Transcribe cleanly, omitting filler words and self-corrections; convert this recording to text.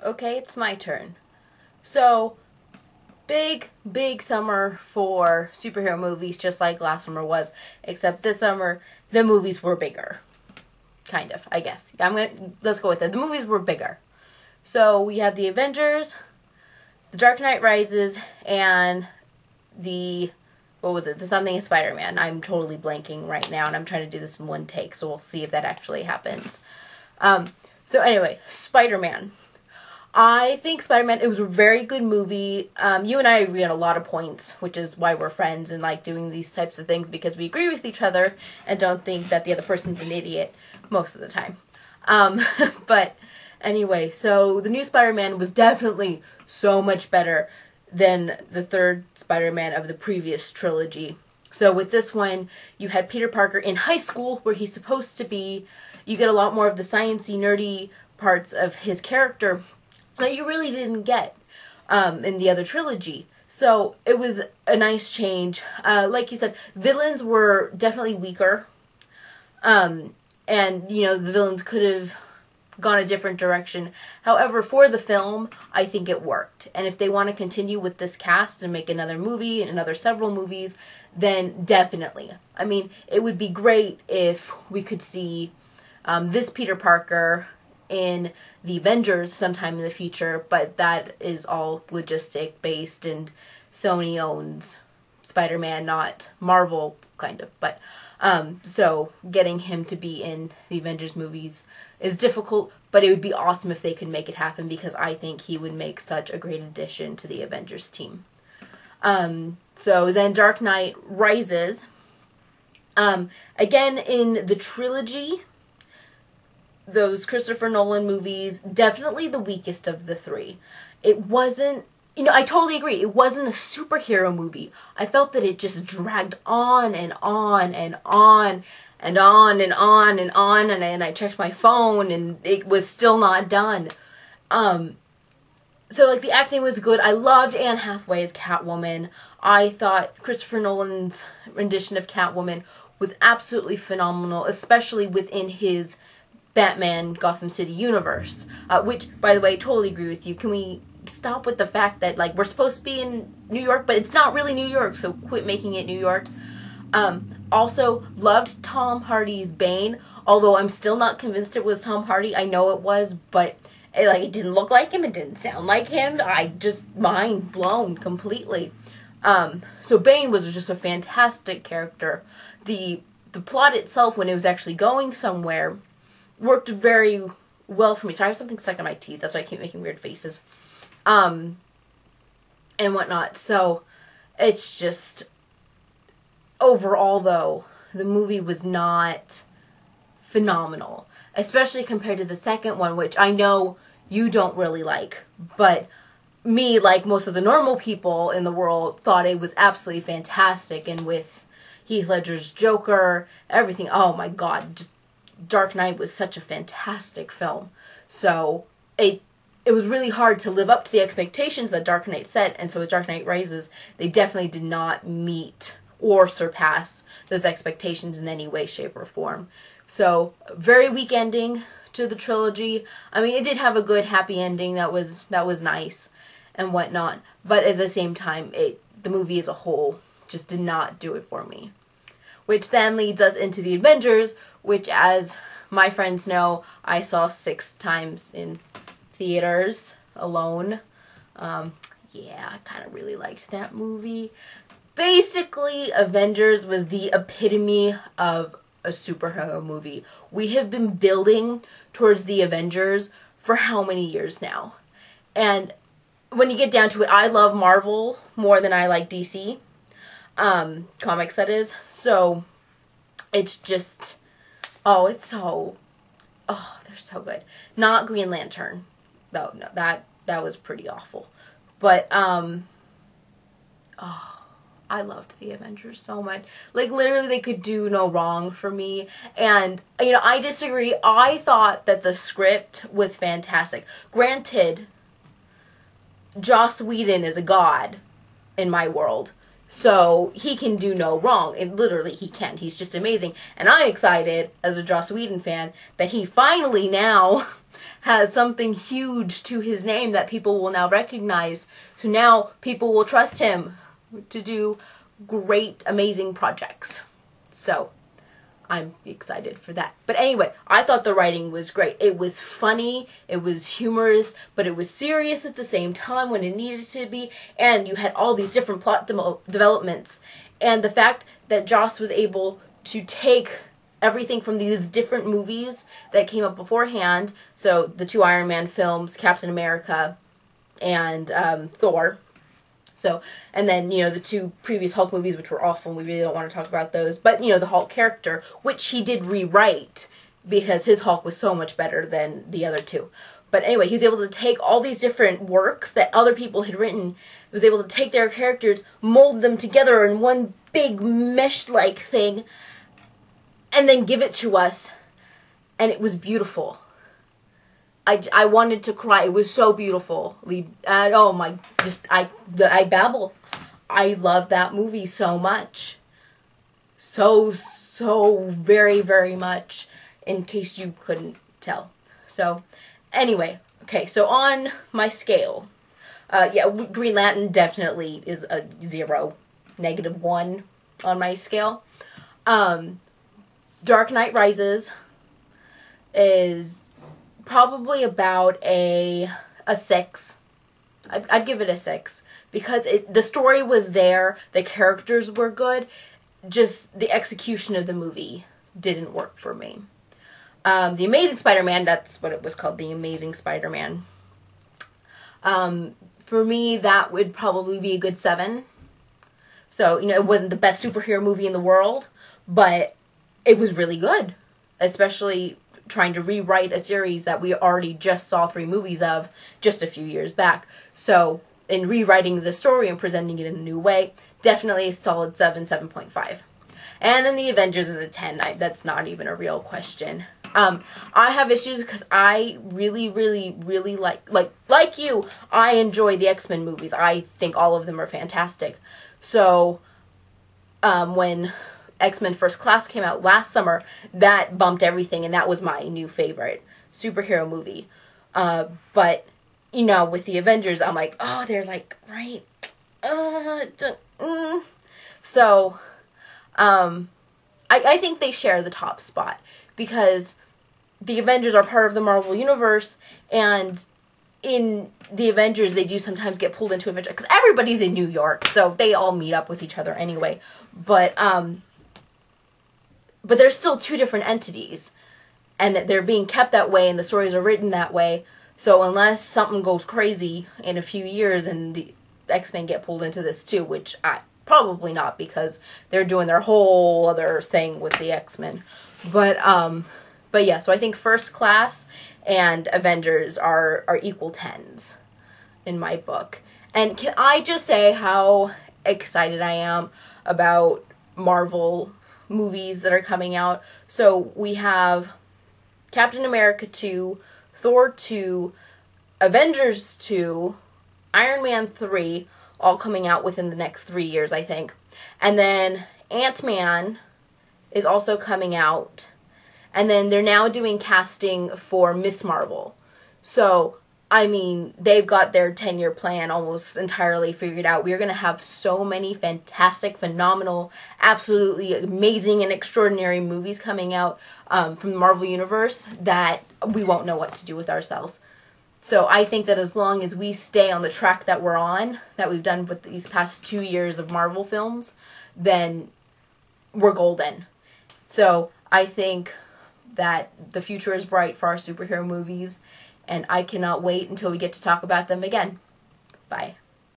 Okay, it's my turn. So, big summer for superhero movies, just like last summer was, except this summer, the movies were bigger. Kind of, I guess. Let's go with it. The movies were bigger. So, we had the Avengers, The Dark Knight Rises, and the Something is Spider-Man. I'm totally blanking right now, and I'm trying to do this in one take, so we'll see if that actually happens. So anyway, Spider-Man. I think Spider-Man, it was a very good movie. You and I agree on a lot of points, which is why we're friends and like doing these types of things, because we agree with each other and don't think that the other person's an idiot most of the time. But anyway, so the new Spider-Man was definitely so much better than the third Spider-Man of the previous trilogy. So with this one, you had Peter Parker in high school, where he's supposed to be. You get a lot more of the sciencey, nerdy parts of his character that you really didn't get in the other trilogy. So it was a nice change. Like you said, villains were definitely weaker. And, the villains could have gone a different direction. However, for the film, I think it worked. And if they want to continue with this cast and make another movie and another several movies, then definitely. I mean, it would be great if we could see this Peter Parker in the Avengers sometime in the future, but that is all logistic based, and Sony owns Spider-Man, not Marvel, kind of. But so getting him to be in the Avengers movies is difficult, but it would be awesome if they could make it happen, because I think he would make such a great addition to the Avengers team. So then Dark Knight Rises. Again, in the trilogy, those Christopher Nolan movies, definitely the weakest of the three. It wasn't, I totally agree. It wasn't a superhero movie. I felt that it just dragged on and on and on and on and on and on, and I checked my phone and it was still not done. So like the acting was good. I loved Anne Hathaway as Catwoman. I thought Christopher Nolan's rendition of Catwoman was absolutely phenomenal, especially within his Batman Gotham City universe, which, by the way, totally agree with you. Can we stop with the fact that, like, we're supposed to be in New York, but it's not really New York, so quit making it New York. Also, loved Tom Hardy's Bane, although I'm still not convinced it was Tom Hardy. I know it was, but it didn't look like him, it didn't sound like him. I just, mind blown completely. So Bane was just a fantastic character. The plot itself, when it was actually going somewhere, worked very well for me. Sorry, I have something stuck in my teeth. That's why I keep making weird faces. And whatnot. So, it's just, overall though, the movie was not phenomenal. Especially compared to the second one, which I know you don't really like. But me, like most of the normal people in the world, thought it was absolutely fantastic. And with Heath Ledger's Joker, everything, oh my god, just Dark Knight was such a fantastic film. So it was really hard to live up to the expectations that Dark Knight set, and so with Dark Knight Rises, they definitely did not meet or surpass those expectations in any way, shape, or form. So, very weak ending to the trilogy. I mean, it did have a good, happy ending that was nice and whatnot, but at the same time, the movie as a whole just did not do it for me. Which then leads us into the Avengers, which, as my friends know, I saw 6 times in theaters alone. Yeah, I kind of really liked that movie. Basically, Avengers was the epitome of a superhero movie. We have been building towards the Avengers for how many years now? And when you get down to it, I love Marvel more than I like DC. Comics, that is. So, it's just, they're so good. Not Green Lantern. No, that was pretty awful. But, I loved the Avengers so much. Like, literally, they could do no wrong for me. And, I disagree. I thought that the script was fantastic. Granted, Joss Whedon is a god in my world. So, he can do no wrong. And literally, he can. He's just amazing. And I'm excited, as a Joss Whedon fan, that he finally now has something huge to his name that people will now recognize. So now people will trust him to do great, amazing projects. So I'm excited for that. But anyway, I thought the writing was great. It was funny, it was humorous, but it was serious at the same time when it needed to be. And you had all these different plot developments. And the fact that Joss was able to take everything from these different movies that came up beforehand, so the 2 Iron Man films, Captain America and Thor. So, and then, you know, the 2 previous Hulk movies, which were awful, and we really don't want to talk about those. But, you know, the Hulk character, which he did rewrite, because his Hulk was so much better than the other 2. But anyway, he was able to take all these different works that other people had written, was able to take their characters, mold them together in one big mesh-like thing, and then give it to us. And it was beautiful. I wanted to cry. It was so beautiful. And oh my, I babble. I love that movie so much. So very, very much, in case you couldn't tell. So, anyway, okay, so on my scale, yeah, Green Lantern definitely is a 0, -1 on my scale. Dark Knight Rises is probably about a 6. I'd give it a 6 because the story was there, the characters were good, just the execution of the movie didn't work for me. The Amazing Spider-Man, that's what it was called, The Amazing Spider-Man. For me, that would probably be a good 7. So, you know, it wasn't the best superhero movie in the world, but it was really good, especially trying to rewrite a series that we already just saw 3 movies of just a few years back. So, in rewriting the story and presenting it in a new way, definitely a solid 7, 7.5. And then the Avengers is a 10. That's not even a real question. I have issues because I really like you, I enjoy the X-Men movies. I think all of them are fantastic. So, when X-Men First Class came out last summer, that bumped everything, and that was my new favorite superhero movie. But, you know, with the Avengers, I'm like, oh, they're like, right, So, I think they share the top spot, because the Avengers are part of the Marvel Universe, and in the Avengers, they do sometimes get pulled into Avengers, because everybody's in New York, so they all meet up with each other anyway. But there's still 2 different entities, and that they're being kept that way, and the stories are written that way. So unless something goes crazy in a few years and the X-Men get pulled into this too, which probably not, because they're doing their whole other thing with the X-Men. But yeah, so I think First Class and Avengers are equal 10s in my book. And can I just say how excited I am about Marvel movies that are coming out? So we have Captain America 2, Thor 2, Avengers 2, Iron Man 3, all coming out within the next 3 years, I think. And then Ant-Man is also coming out. And then they're now doing casting for Miss Marvel. So, I mean, they've got their 10-year plan almost entirely figured out. We're going to have so many fantastic, phenomenal, absolutely amazing and extraordinary movies coming out from the Marvel Universe that we won't know what to do with ourselves. So I think that as long as we stay on the track that we're on, that we've done with these past 2 years of Marvel films, then we're golden. So I think that the future is bright for our superhero movies, and I cannot wait until we get to talk about them again. Bye.